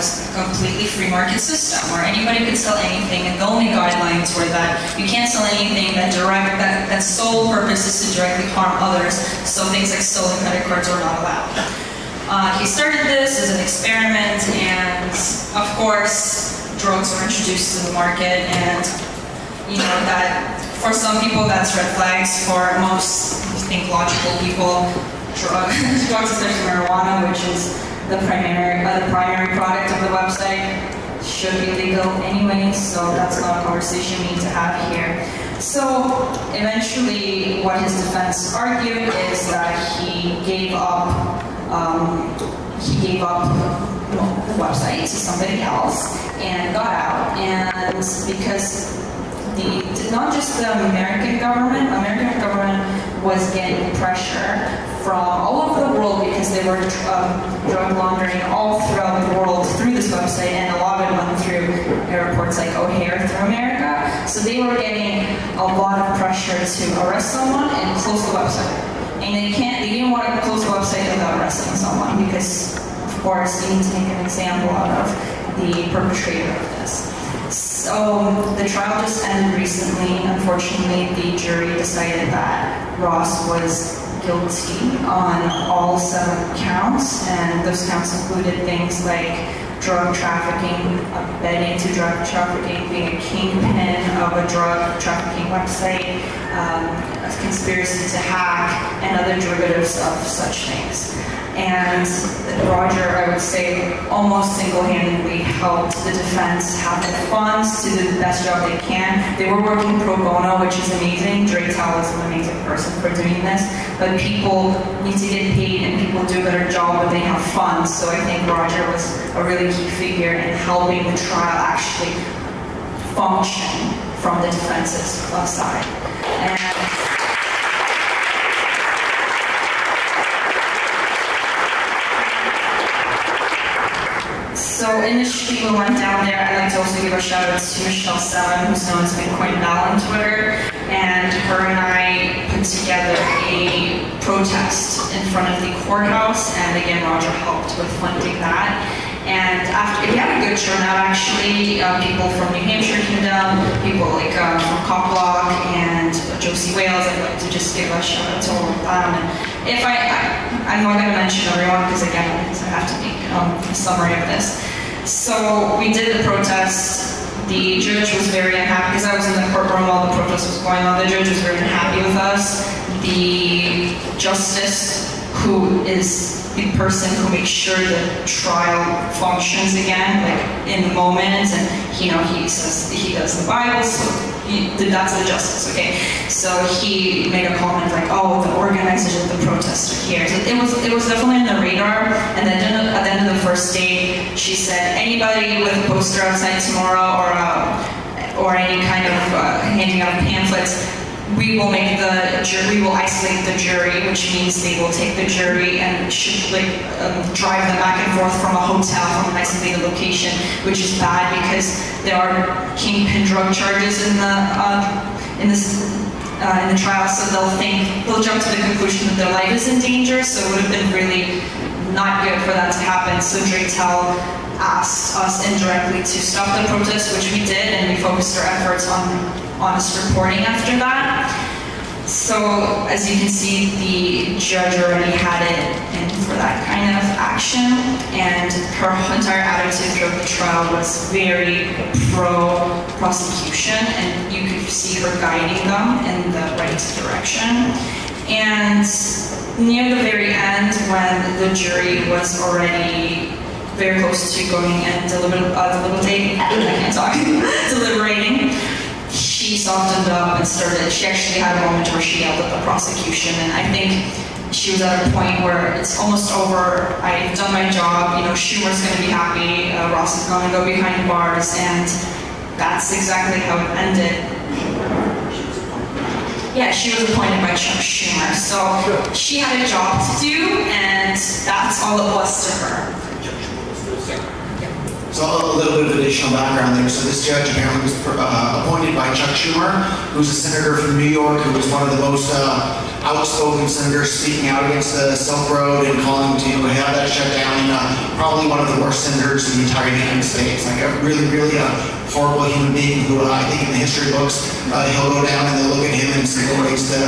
was a completely free market system where anybody could sell anything, and the only guidelines were that you can't sell anything that sole purpose is to directly harm others, so things like stolen credit cards are not allowed. He started this as an experiment, and of course drugs were introduced to the market, and you know that for some people that's red flags. For most, I think, logical people, drugs, especially marijuana, which is the primary product of the website, should be legal anyway, so that's not a conversation we need to have here. So eventually what his defense argued is that he gave up the website to somebody else and got out, and because not just the American government was getting pressure from all over the world because they were drug laundering all throughout the world through this website, and a lot of it went through airports like O'Hare through America. So they were getting a lot of pressure to arrest someone and close the website. And they didn't want to close the website without arresting someone because, of course, you need to make an example out of the perpetrator of this. So the trial just ended recently. Unfortunately, the jury decided that Ross was guilty on all 7 counts, and those counts included things like drug trafficking, abetting to drug trafficking, being a kingpin of a drug trafficking website, a conspiracy to hack, and other derivatives of such things. And Roger, I would say, almost single-handedly helped the defense have the funds to do the best job they can. They were working pro bono, which is amazing. Draytel is an amazing person for doing this. But people need to get paid, and people do a better job when they have funds. So I think Roger was a really key figure in helping the trial actually function from the defense's side. So initially we went down there. I'd like to also give a shout out to Michelle Seven, who's known as Bitcoin Bell on Twitter, and her and I put together a protest in front of the courthouse, and again Roger helped with funding that. And we had a good turnout actually. People from New Hampshire came down, people like from Cockblock and Josie Wales. I'd like to just give a shout out to all of them. And if I'm not going to mention everyone because again I have to make a summary of this. So we did the protest. The judge was very unhappy because I was in the courtroom while the protest was going on. The judge was very unhappy with us. The justice, who is the person who makes sure the trial functions again, like in the moment, and he says he does the Bible, so that's the justice, okay? So he made a comment like, oh, the organizers of the protest are here. So it was definitely on the radar, and then at the end of the first day, she said, anybody with a poster outside tomorrow or any kind of handing out pamphlets, we will isolate the jury, which means they will take the jury and drive them back and forth from a hotel from an isolated location, which is bad because there are kingpin drug charges in the trial, so they'll jump to the conclusion that their life is in danger. So it would have been really not good for that to happen. So Draytel asked us indirectly to stop the protest, which we did, and we focused our efforts on honest reporting after that. So as you can see, the judge already had it in for that kind of action, and her entire attitude throughout the trial was very pro-prosecution, and you could see her guiding them in the right direction. And near the very end, when the jury was already very close to going and deliberating, she softened up and she actually had a moment where she yelled at the prosecution, and I think she was at a point where it's almost over, I've done my job, Schumer's going to be happy, Ross is going to go behind bars, and that's exactly how it ended. Yeah, she was appointed by Chuck Schumer, so she had a job to do, and that's all it was to her. So a little bit of additional background there. So this judge apparently was appointed by Chuck Schumer, who's a senator from New York, who was one of the most outspoken senators speaking out against the Silk Road and calling to have that shut down. Probably one of the worst senators in the entire United States. Like a really, really horrible human being who I think in the history books, he'll go down and they'll look at him and similarities to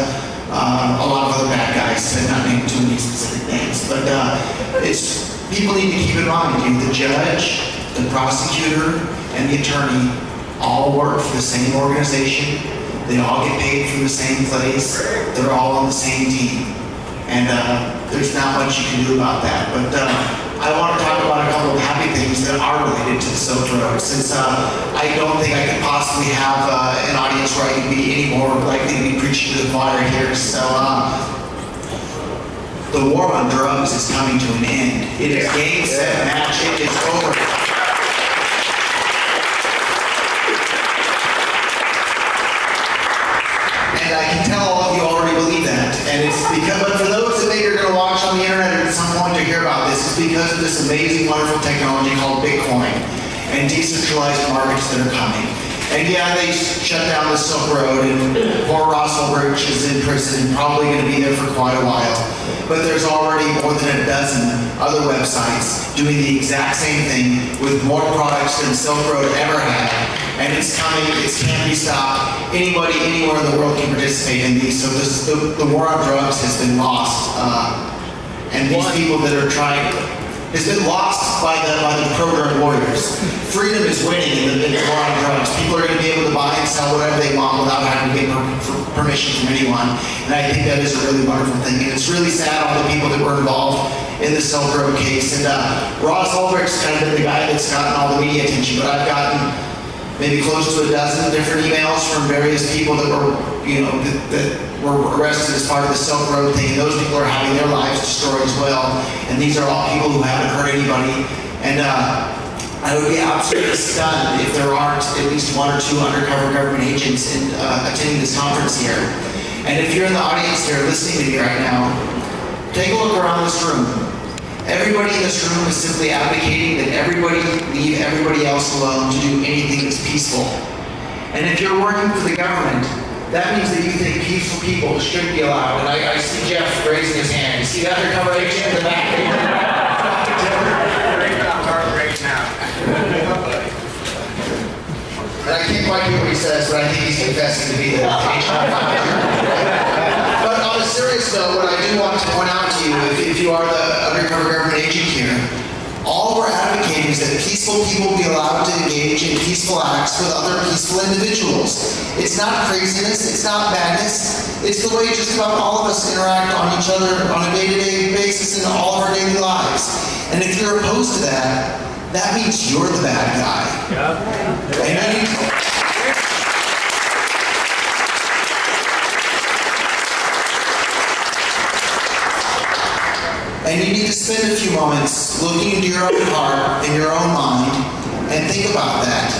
a lot of other bad guys, but not named too many specific names. But it's people need to keep in mind, the judge, the prosecutor, and the attorney all work for the same organization. They all get paid from the same place. They're all on the same team. And there's not much you can do about that. But I want to talk about a couple of happy things that are related to the Silk Road, since I don't think I could possibly have an audience where I can be any more likely to be preaching to the choir here. So the war on drugs is coming to an end. It is game, set, match. It is over. And I can tell all of you already believe that. And it's because, but for those that maybe are going to watch on the internet at some point to hear about this, it's because of this amazing, wonderful technology called Bitcoin and decentralized markets that are coming. And yeah, they shut down the Silk Road, and poor Albricht is in prison and probably going to be there for quite a while. But there's already more than a dozen other websites doing the exact same thing with more products than Silk Road ever had. And it's coming, it can't be stopped. Anybody, anywhere in the world can participate in these. So the war on drugs has been lost. And these people that are trying, it's been lost by the pro-drug warriors. Freedom is winning in the war on drugs. People are going to be able to buy and sell whatever they want without having to get permission from anyone. And I think that is a really wonderful thing. And it's really sad all the people that were involved in the Silk Road case. And Ross Ulbricht's kind of been the guy that's gotten all the media attention, but I've gotten maybe close to a dozen different emails from various people that were, that were arrested as part of the Silk Road thing. And those people are having their lives destroyed as well. And these are all people who haven't hurt anybody. And I would be absolutely stunned if there aren't at least one or two undercover government agents attending this conference here. And if you're in the audience here listening to me right now, take a look around this room. Everybody in this room is simply advocating that everybody leave everybody else alone to do anything that's peaceful. And if you're working for the government, that means that you think peaceful people should be allowed. And I see Jeff raising his hand. You see that undercover agent in the back? And I can't quite hear what he says, but I think he's confessing to be the HR manager. But on a serious note, what I do want to point out to you, if you are the undercover government agent here, all we're advocating is that peaceful people be allowed to engage in peaceful acts with other peaceful individuals. It's not craziness, it's not madness, it's the way just about all of us interact on each other on a day-to-day basis in all of our daily lives. And if you're opposed to that, that means you're the bad guy. Yeah. And you need to spend a few moments looking into your own heart and your own mind and think about that.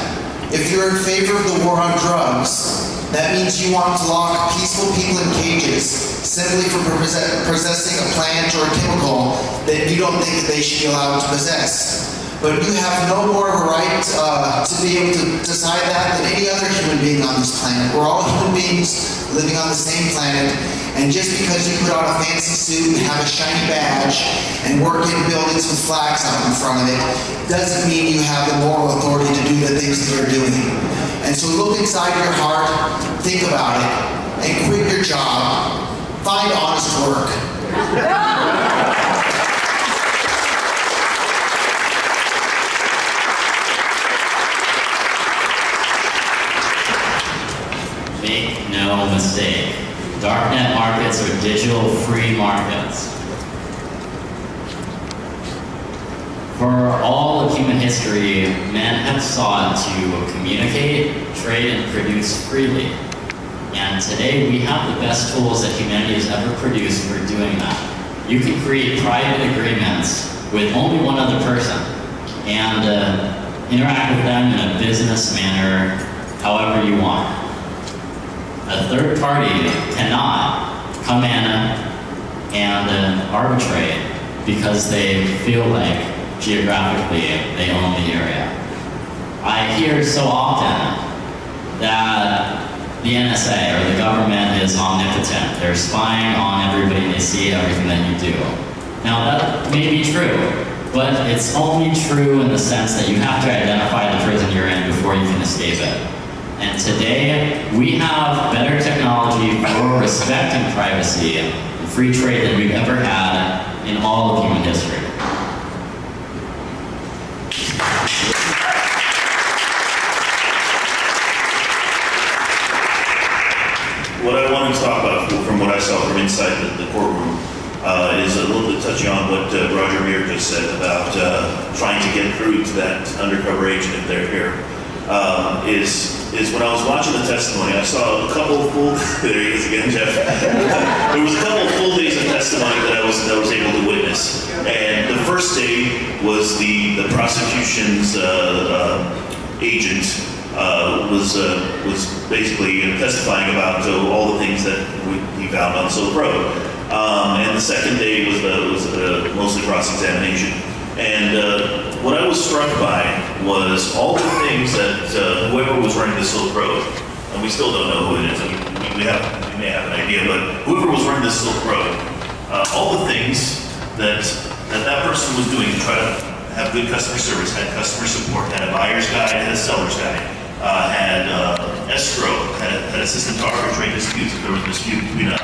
If you're in favor of the war on drugs, that means you want to lock peaceful people in cages simply for possessing a plant or a chemical that you don't think that they should be allowed to possess. But you have no more of a right to be able to decide that than any other human being on this planet. We're all human beings living on the same planet, and just because you put on a fancy suit and have a shiny badge and work in buildings with flags out in front of it doesn't mean you have the moral authority to do the things that you're doing. And so look inside your heart, think about it, and quit your job. Find honest work. Make no mistake, darknet markets are digital free markets. For all of human history, men have sought to communicate, trade, and produce freely. And today we have the best tools that humanity has ever produced for doing that. You can create private agreements with only one other person and interact with them in a business manner however you want. A third party cannot come in and arbitrate because they feel like geographically they own the area. I hear so often that the NSA or the government is omnipotent. They're spying on everybody, they see everything that you do. Now that may be true, but it's only true in the sense that you have to identify the prison you're in before you can escape it. And today, we have better technology for respecting privacy and free trade than we've ever had in all of human history. What I wanted to talk about, from what I saw from inside the courtroom, is a little bit touching on what Roger Muir just said about trying to get through to that undercover agent if they're here. Is when I was watching the testimony, I saw a couple of full, there he is again, Jeff. There was a couple of full days of testimony that I was able to witness. And the first day was the prosecution's agent was basically testifying about all the things that he found on Silk Road. And the second day was mostly cross-examination. And what I was struck by was all the things that whoever was running the Silk Road, and we still don't know who it is, I mean, we may have an idea, but whoever was running the Silk Road, all the things that person was doing to try to have good customer service, had customer support, had a buyer's guide, had a seller's guide, had escrow, had assistant to arbitrate disputes if there was a dispute between a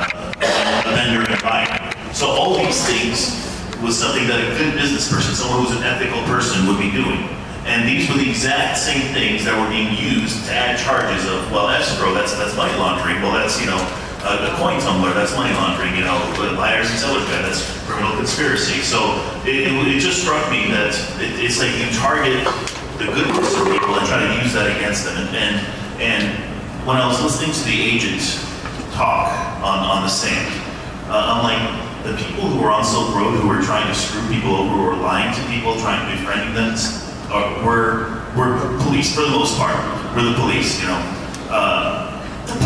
vendor and a buyer. So all these things was something that a good business person, someone who's an ethical person, would be doing. And these were the exact same things that were being used to add charges of, well, escrow, that's money laundering. Well, that's, you know, a coin tumbler, that's money laundering. You know, buyers and sellers guide, that's criminal conspiracy. So it just struck me that it's like you target the good ones of people and try to use that against them. And when I was listening to the agent talk on the stand, I'm like, the people who were on Silk Road who were trying to screw people over, who were lying to people, trying to befriend them, were police for the most part. Were the police, you know. The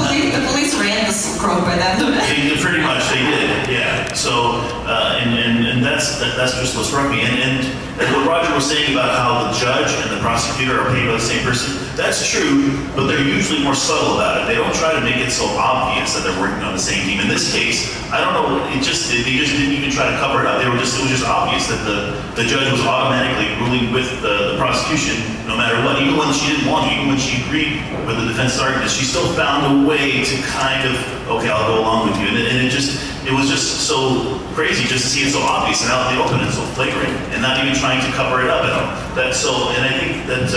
police ran the Silk Road by that. Pretty much, they did, yeah. So, and that's just what struck me. And what Roger was saying about how the judge and the prosecutor are paid by the same person, that's true, but they're usually more subtle about it. They don't try to make it so obvious that they're working on the same team. In this case, I don't know, they just didn't even try to cover it up. It was just obvious that the judge was automatically ruling with the prosecution no matter what. Even when she didn't want to, even when she agreed with the defense arguments, she still found a way to kind of, okay, I'll go along with you. And it was just so crazy just to see it so obvious and out in the open and so flagrant, and not even trying to cover it up at all. And I think that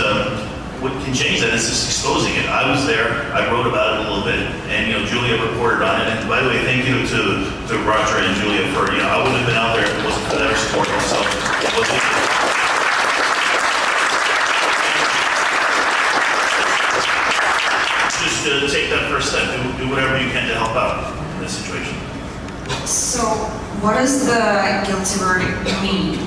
what can change that is just exposing it. I was there, I wrote about it a little bit, and you know, Julia reported on it. And by the way, thank you to Roger and Julia for, you know, I wouldn't have been out there if it wasn't for their support. So it wasn't. Just take that first step, do whatever you can to help out in this situation. So, what does the guilty verdict mean?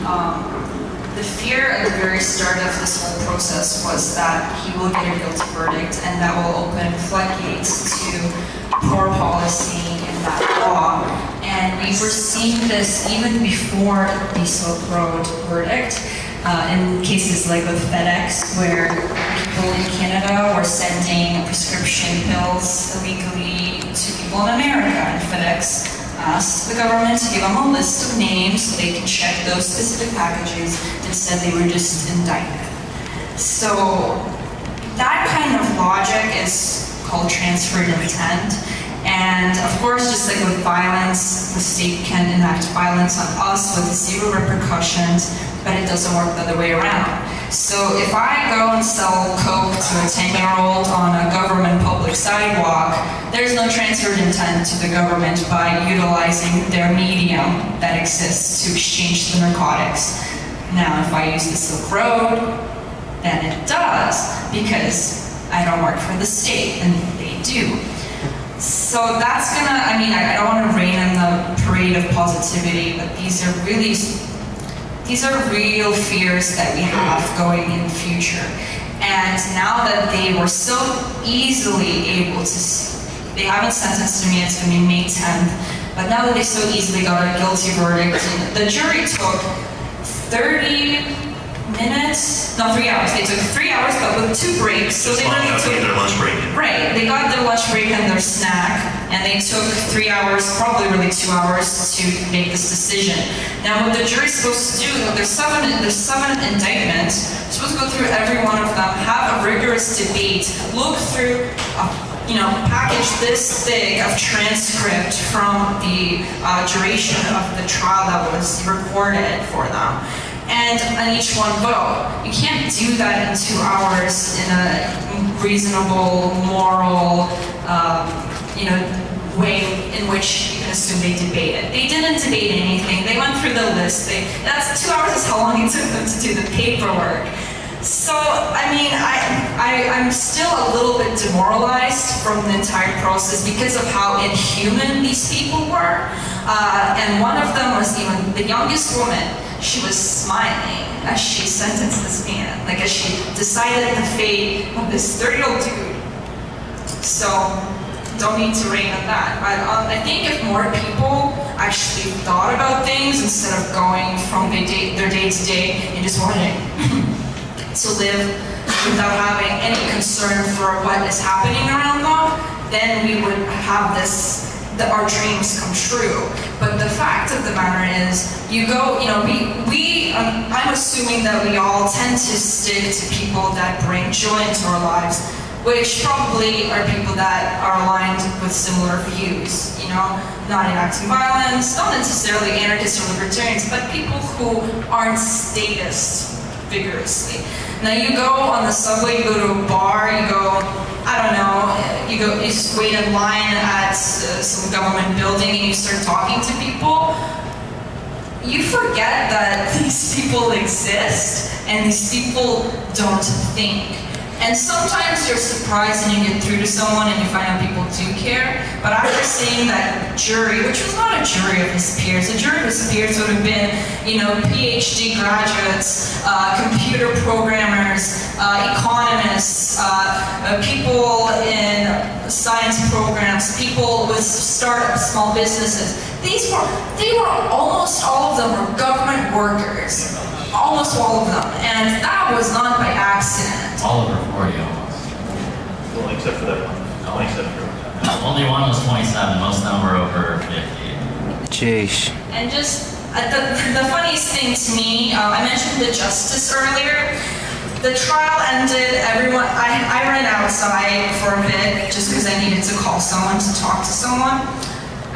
The fear at the very start of this whole process was that he will get a guilty verdict, and that will open floodgates to poor policy in that law. And we were seeing this even before the Silk Road verdict, in cases like with FedEx, where people in Canada were sending prescription pills illegally to people in America, and FedEx asked the government to give them a list of names so they could check those specific packages. Instead, they were just indicted. So that kind of logic is called transferred intent. And of course, just like with violence, the state can enact violence on us with zero repercussions, but it doesn't work the other way around. So if I go and sell coke to a 10-year-old on a government public sidewalk, there's no transferred intent to the government by utilizing their medium that exists to exchange the narcotics. Now, if I use the Silk Road, then it does, because I don't work for the state, and they do. So that's gonna, I mean, I don't want to rain on the parade of positivity, but these are real fears that we have going in the future. And now that they were so easily able to, they haven't sentenced me, it's going to be May 10th, but now that they so easily got a guilty verdict, the jury took 30 not 3 hours. They took 3 hours, but with 2 breaks. So they really took their lunch break. Right. They got their lunch break and their snack, and they took 3 hours, probably really 2 hours, to make this decision. Now, what the jury's supposed to do, there's seven indictments. They're supposed to go through every one of them, have a rigorous debate, look through, package this thick of transcript from the duration of the trial that was recorded for them, and on each one vote. You can't do that in 2 hours in a reasonable, moral, way in which you can assume they debated. They didn't debate anything. They went through the list. 2 hours is how long it took them to do the paperwork. So, I mean, I'm still a little bit demoralized from the entire process because of how inhuman these people were. And one of them was even the youngest woman. She was smiling as she sentenced this man, like as she decided the fate of this 30-year-old dude. So, don't need to rain on that. But I think if more people actually thought about things instead of going from their day to day and just wanting to live without having any concern for what is happening around them, then we would have our dreams come true. But the fact of the matter is, I'm assuming that we all tend to stick to people that bring joy into our lives, which probably are people that are aligned with similar views, not enacting violence, not necessarily anarchists or libertarians, but people who aren't statists vigorously. Now you go on the subway, you go to a bar, you just wait in line at some government building and you start talking to people. You forget that these people exist and these people don't think. And sometimes you're surprised and you get through to someone and you find out people do care. But after seeing that jury, which was not a jury of his peers, a jury of his peers would have been, PhD graduates, computer programmers, economists, people in science programs, people with startups, small businesses. Almost all of them were government workers. Almost all of them. And that was not by accident. All over 40 almost. Well, except for that one. No. Except for Only one was 27. Most of them were over 50. Jeez. And just, the funniest thing to me, I mentioned the justice earlier. The trial ended, I ran outside for a bit just because I needed to call someone to talk to someone.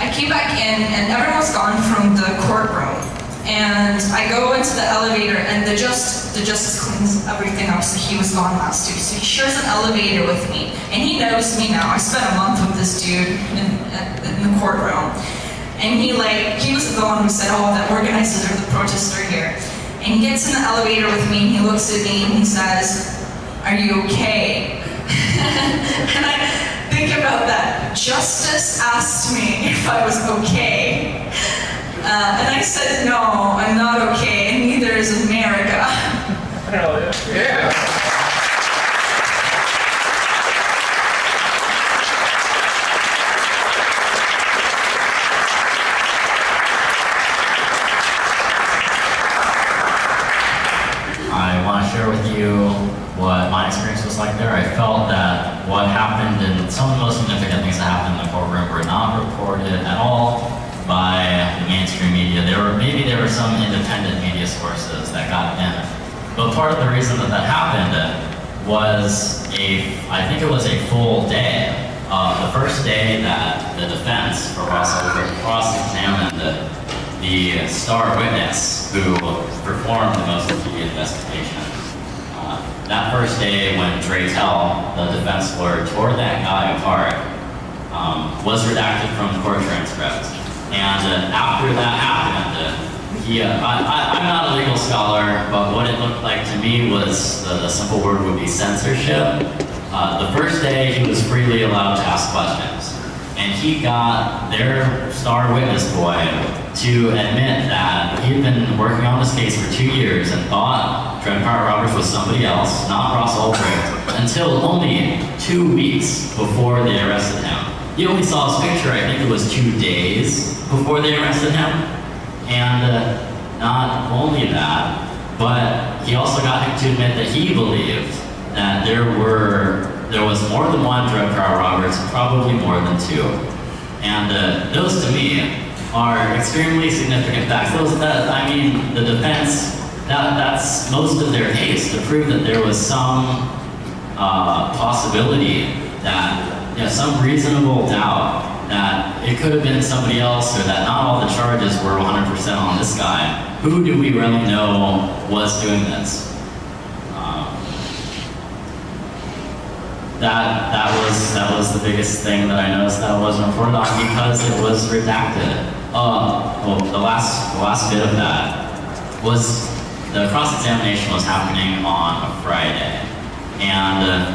I came back in and everyone's gone from the courtroom. And I go into the elevator and the justice cleans everything up, so he was gone last week. So he shares an elevator with me, and he knows me now. I spent a month with this dude in the courtroom. And he was the one who said, oh, the organizers or the protesters are here. And he gets in the elevator with me, and he looks at me, and he says, are you okay? And I think about that. Justice asked me if I was okay. And I said, no, I'm not okay, and neither is America. Hell yeah. Yeah. I want to share with you what my experience was like there. I felt that what happened and some of the most significant things that happened in the courtroom were not reported at all by the mainstream media. There were some independent media sources that got in. But part of the reason that happened was I think it was a full day. The first day that the defense cross-examined the star witness who performed the most of the investigation. That first day when Draytel, the defense lawyer, tore that guy apart, was redacted from the court transcript. And after that happened, I'm not a legal scholar, but what it looked like to me was the simple word would be censorship. The first day he was freely allowed to ask questions. And he got their star witness boy to admit that he had been working on this case for 2 years and thought Trent Roberts was somebody else, not Ross Albricht, until only 2 weeks before they arrested him. He only saw his picture, I think it was 2 days before they arrested him. And not only that, but he also got him to admit that he believed that there was more than one drug trial Roberts, and probably more than two. And those to me are extremely significant facts. The defense, that's most of their case, to prove that there was some possibility that, some reasonable doubt that it could have been somebody else, or that not all the charges were 100% on this guy. Who do we really know was doing this? That was the biggest thing that I noticed that wasn't reported on, because it was redacted. Well, the last bit of that was the cross-examination was happening on a Friday, and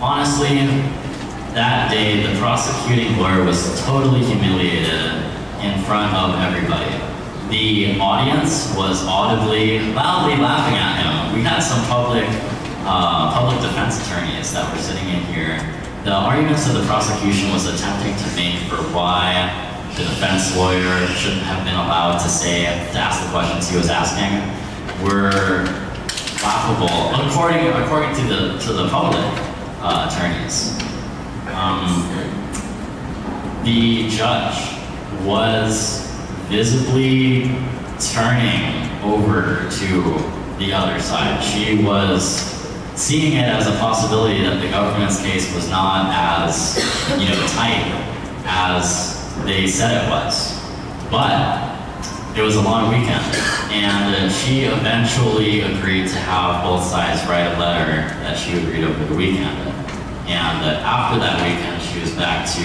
honestly, that day the prosecuting lawyer was totally humiliated in front of everybody. The audience was loudly laughing at him. We had some public defense attorneys that were sitting in here. The arguments of the prosecution was attempting to make for why the defense lawyer shouldn't have been allowed to ask the questions he was asking were laughable, according to the public attorneys. The judge was visibly turning over to the other side. She was seeing it as a possibility that the government's case was not as, tight as they said it was. But it was a long weekend, and she eventually agreed to have both sides write a letter that she would read over the weekend. And after that weekend, she was back to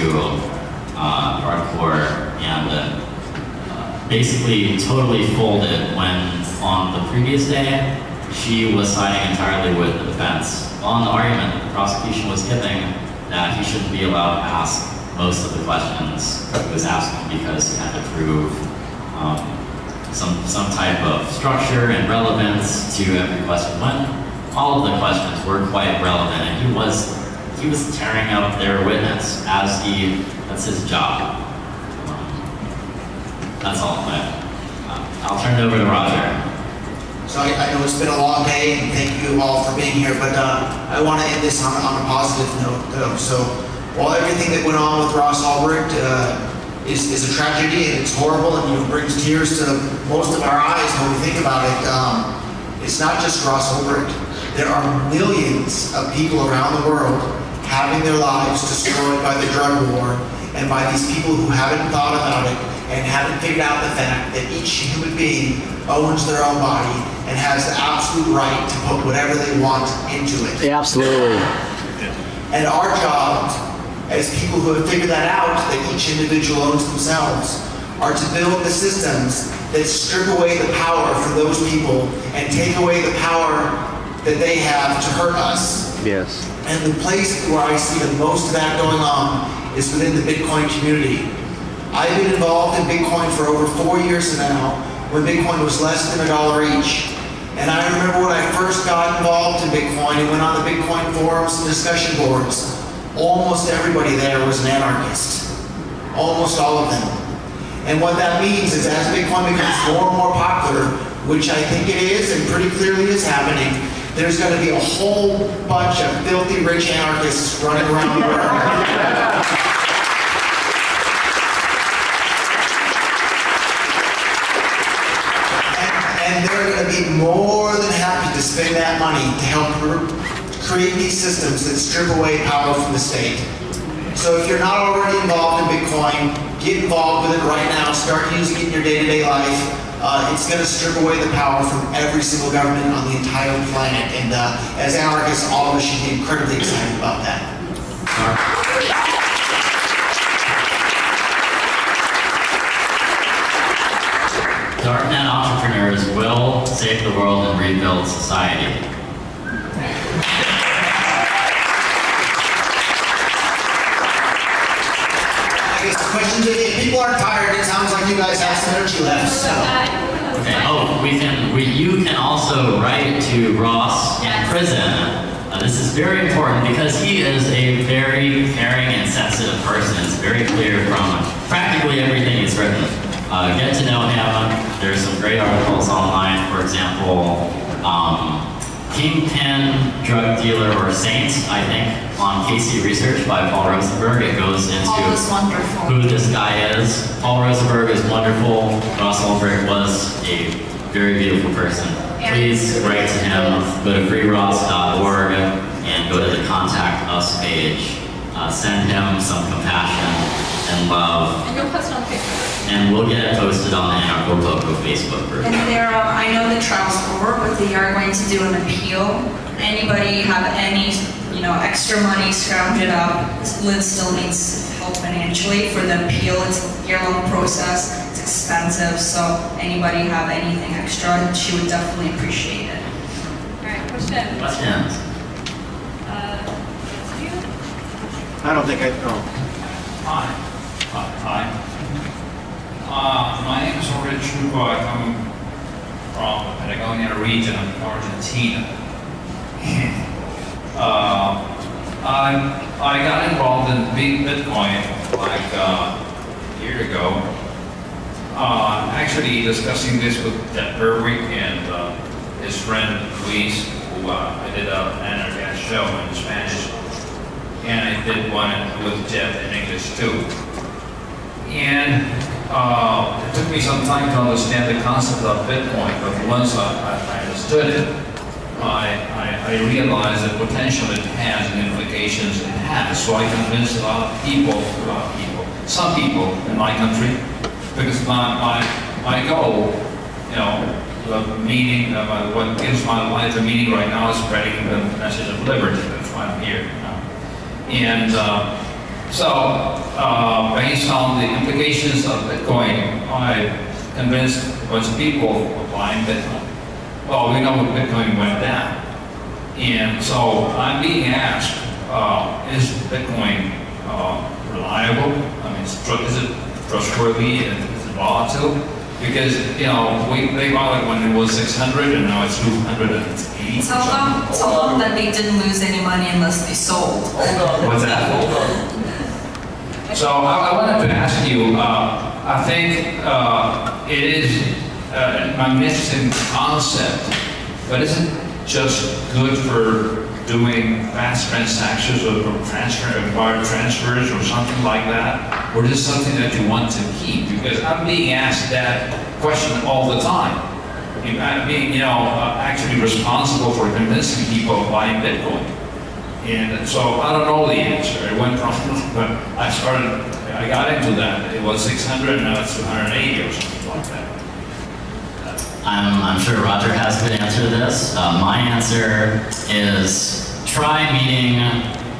hardcore and basically totally folded when on the previous day, she was siding entirely with the defense on the argument that the prosecution was giving that he shouldn't be allowed to ask most of the questions he was asking, because he had to prove some type of structure and relevance to every question. When all of the questions were quite relevant, and he was tearing up their witness that's his job. That's all. I'll turn it over to Roger. So I know it's been a long day, and thank you all for being here, but I want to end this on a positive note, though. So while everything that went on with Ross Albricht is a tragedy, and it's horrible, and brings tears to most of our eyes when we think about it, it's not just Ross Albricht. There are millions of people around the world having their lives destroyed by the drug war, and by these people who haven't thought about it and haven't figured out the fact that each human being owns their own body and has the absolute right to put whatever they want into it. Yeah, absolutely. And our job, as people who have figured that out, that each individual owns themselves, are to build the systems that strip away the power from those people and take away the power that they have to hurt us. Yes. And the place where I see the most of that going on is within the Bitcoin community. I've been involved in Bitcoin for over 4 years now, when Bitcoin was less than $1 each. And I remember when I first got involved in Bitcoin and went on the Bitcoin forums and discussion boards, almost everybody there was an anarchist. Almost all of them. And what that means is as Bitcoin becomes more and more popular, which I think it is and pretty clearly is happening, there's going to be a whole bunch of filthy rich anarchists running around the world. And they're going to be more than happy to spend that money to help create these systems that strip away power from the state. So if you're not already involved in Bitcoin, get involved with it right now. Start using it in your day-to-day life. It's going to strip away the power from every single government on the entire planet. And as anarchists, all of us should be incredibly excited about that. Darknet entrepreneurs will save the world and rebuild society. I guess the question is, if people aren't tired, it sounds like you guys have some energy left. So. Okay. Oh, you can also write to Ross in prison. This is very important because he is a very caring and sensitive person. It's very clear from practically everything he's written. Get to know him. There's some great articles online, for example, wonderful kingpin, drug dealer, or saint, I think, on KC Research by Paul Rosenberg. It goes into who this guy is. Paul Rosenberg is wonderful. Ross Albricht was a very beautiful person. Please write to him. Go to freeross.org and go to the Contact Us page. Send him some compassion and love. And you'll post it on Facebook. And we'll get it posted on the Anarchapulco Facebook group. And there, I know the trial's over, but they are going to do an appeal. Anybody have any, extra money, scrounge it up. Lynn still needs help financially for the appeal. It's a year-long process. It's expensive, so anybody have anything extra, she would definitely appreciate it. All right, questions? Questions? I don't think I know. Hi. My name is Rich. I come from the Patagonia region of Argentina. I got involved in Bitcoin like a year ago. Actually discussing this with Jeff Berwick and his friend Luis, who I did an Anarchapulco show in Spanish. And I did one with Jeff in English too. And it took me some time to understand the concept of Bitcoin, but once I understood it, I realized the potential it has and the implications it has. So I convinced a lot of people, some people in my country, because my goal, the meaning, what gives my life the meaning right now is spreading the message of liberty. That's why I'm here. And based on the implications of Bitcoin, I convinced a bunch of people of buying Bitcoin. Well, we know what Bitcoin went down. And so I'm being asked, is Bitcoin reliable? I mean, is it trustworthy and is it volatile? Because, they bought it when it was 600 and now it's 280. Tell them that they didn't lose any money unless they sold. What's that? So I wanted to ask you, I think it is a magnificent concept, but is it just good for doing fast transactions or wire transfers or something like that? Or is it something that you want to keep? Because I'm being asked that question all the time. I'm being, actually responsible for convincing people of buying Bitcoin. And so I don't know the answer. It went from, but I got into that. It was 600, now it's 280 or something like that. I'm sure Roger has a good answer to this. My answer is try meeting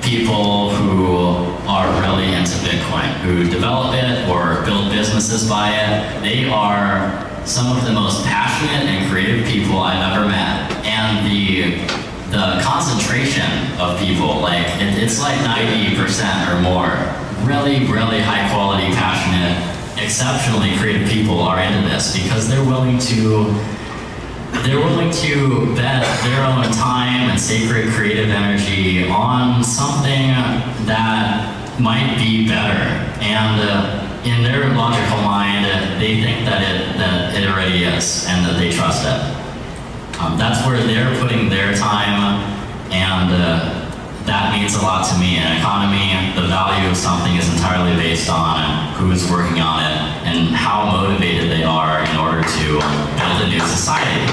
people who are really into Bitcoin, who develop it or build businesses by it. They are some of the most passionate and creative people I've ever met. And the concentration of people, it's like 90% or more. Really, really high quality, passionate, exceptionally creative people are into this because they're willing to bet their own time and sacred creative energy on something that might be better. And in their logical mind, they think that it already is and that they trust it. That's where they're putting their time, and that means a lot to me. In an economy, the value of something is entirely based on who's working on it and how motivated they are in order to build a new society.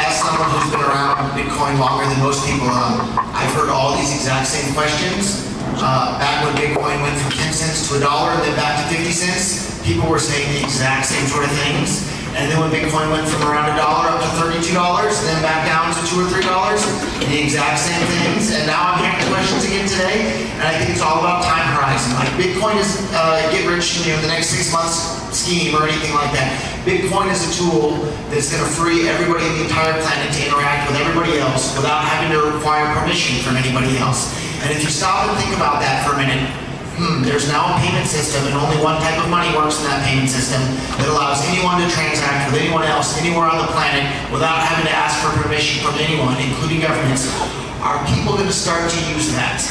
As someone who's been around Bitcoin longer than most people, I've heard all these exact same questions. Back when Bitcoin went from 10 cents to $1 and then back to 50 cents, people were saying the exact same sort of things. And then when Bitcoin went from around $1 up to $32 and then back down to $2 or $3, the exact same things. And now I'm hearing the questions again today, and I think it's all about time horizon. Like Bitcoin is get rich in the next 6 months scheme or anything like that. Bitcoin is a tool that's going to free everybody on the entire planet to interact with everybody else without having to require permission from anybody else. And if you stop and think about that for a minute, there's now a payment system, and only one type of money works in that payment system that allows anyone to transact with anyone else anywhere on the planet without having to ask for permission from anyone, including governments. Are people going to start to use that?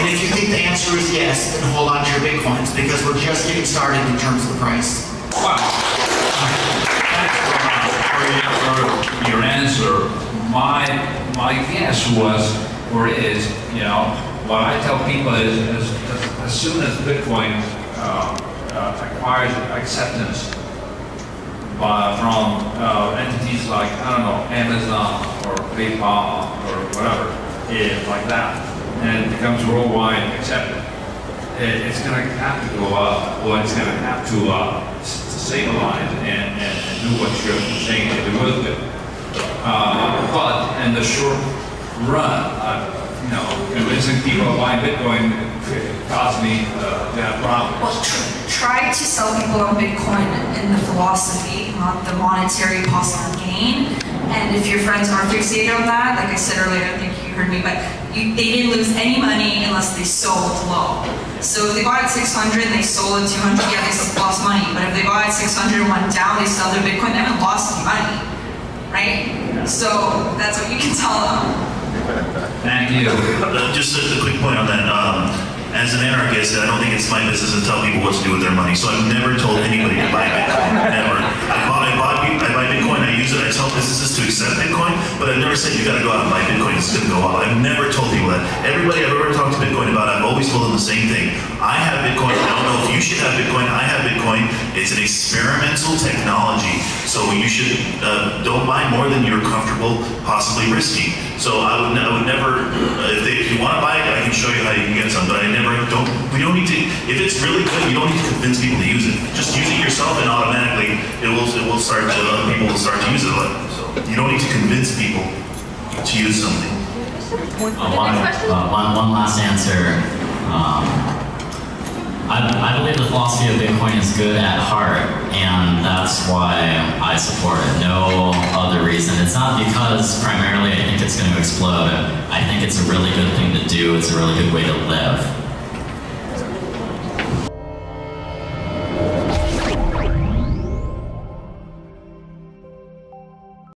And if you think the answer is yes, then hold on to your Bitcoins, because we're just getting started in terms of the price. Wow. guess was, or is, you know, what I tell people is as soon as Bitcoin acquires acceptance from entities like, I don't know, Amazon or PayPal or whatever, like that, and it becomes worldwide accepted, it's going to have to go up, or it's going to have to stabilize and do what you're saying it will do. But in the short run, you know, convincing people to buy Bitcoin caused me to have problems. Well, try to sell people on Bitcoin in the philosophy, not the monetary possible gain. And if your friends are fixated on that, like I said earlier, I think you heard me, but they didn't lose any money unless they sold low. So if they bought at 600 and they sold at 200, yeah, they lost money. But if they bought at 600 and went down, they sell their Bitcoin, they haven't lost any money, right? So that's what you can tell them. Thank you. Just a quick point on that. As an anarchist, I don't think it's my business to tell people what to do with their money. So I've never told anybody to buy Bitcoin. Never. I buy Bitcoin, I use it, I tell businesses to accept Bitcoin, but I've never said you gotta go out and buy Bitcoin, it's gonna go up. I've never told people that. Everybody I've ever talked to Bitcoin about, I've always told them the same thing. I have Bitcoin, I don't know if you should have Bitcoin, I have Bitcoin. It's an experimental technology. So you should, don't buy more than you're comfortable possibly risking. So I would never, if you want to buy it, I can show you how you can get some, but we don't need to, if it's really good, you don't need to convince people to use it. Just use it yourself and automatically other people will start to use it. So you don't need to convince people to use something. One last answer. I believe the philosophy of Bitcoin is good at heart, and that's why I support it. No other reason. It's not because primarily I think it's going to explode. I think it's a really good thing to do. It's a really good way to live.